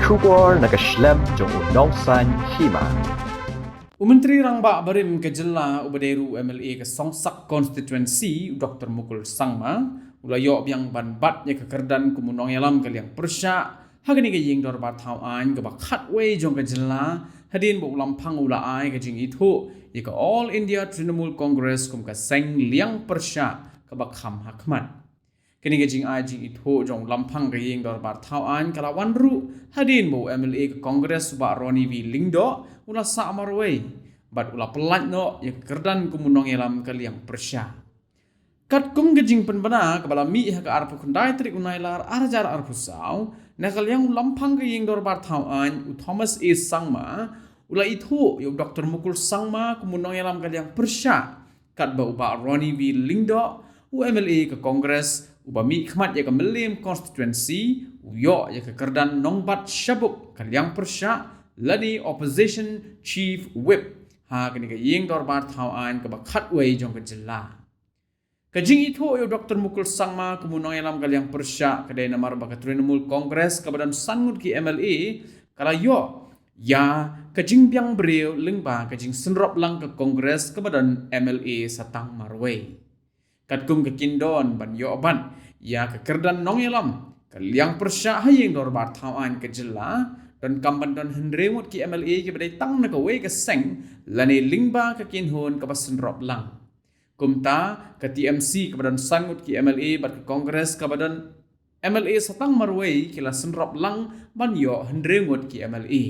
Shubor nakaslem jong unongsan hima. Menteri Rangba Barim Kejela Ubaderu MLA ke Songsak Constituency Dr. Mukul Sangma ulayo biang banbatnya kekerdan kumunong yalam kaliang persya hagani ke ying dor bathau an ke bakhatway jong Kejela hadin bo lampang ula ai ke jing itu ke All India Trinamool Congress kum ka seng liang persya ke bakham hakmat kini ke jing ai jing itu jong lampang ke ying dor bathau an kalawan ru hadin bo MLA ke Congress ba Roni V Lingdo ula sa amarway bat ula pelat no ya kerdan kumunong yalam kaliang persya kat kum gejing penbana kepala mi ha ka arpu kundai trik unailar arjar arpu sau na kaliang lampang ke ying dor bar tauan u Thomas A Sangma ula itu yo Dr. Mukul Sangma kumunong yalam kaliang persya kat ba uba Roni V Lingdo u MLA ke Kongres uba mi khmat ya ke Melim constituency u yo ya ke kerdan nongbat syabuk kaliang persya ladi opposition chief whip ha kini ke ying dor bar tauan ke bakhatway jong ke jela kajing itu yo Dr. Mukul Sangma kumunong yalam kaliang persya kedai namar baka Trinamool Congress kebadan sangut ki MLA kala yo ya kajing biang beriu lingba kajing senrop lang ke Congress kebadan MLA satang marway katkum ke kindon ban yo ban ya ke kerdan nong yalam kaliang persya haying dor bar tauan ke jela dan kamban don hendremut ki MLA ki badai tang na kawe ke seng lani lingba ke kinhon ke pasen rop lang kumta ke TMC ke badan sangut ki MLA bat ke Kongres ke badan MLA satang marway ki la senrop lang ban yo hendremut ki MLA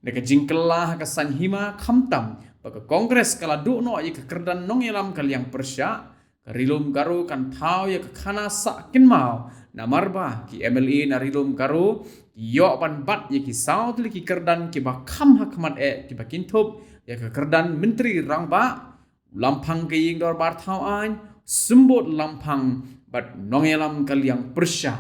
neka jingkelah ke sanhima khamtam ba ke Kongres kala du no ye ke kerdan nong yalam kaliang persya ke rilum garu kan thau ye ke khana sa kin mau namarba ki MLA na rilum garu yo ban bat ye ki saut li ki kerdan ki ba kham hakmat ki ba kintup ya ke kerdan menteri Rangba lampang ke ying dor bar thau an sembut lampang bat nong yalam kaliang persya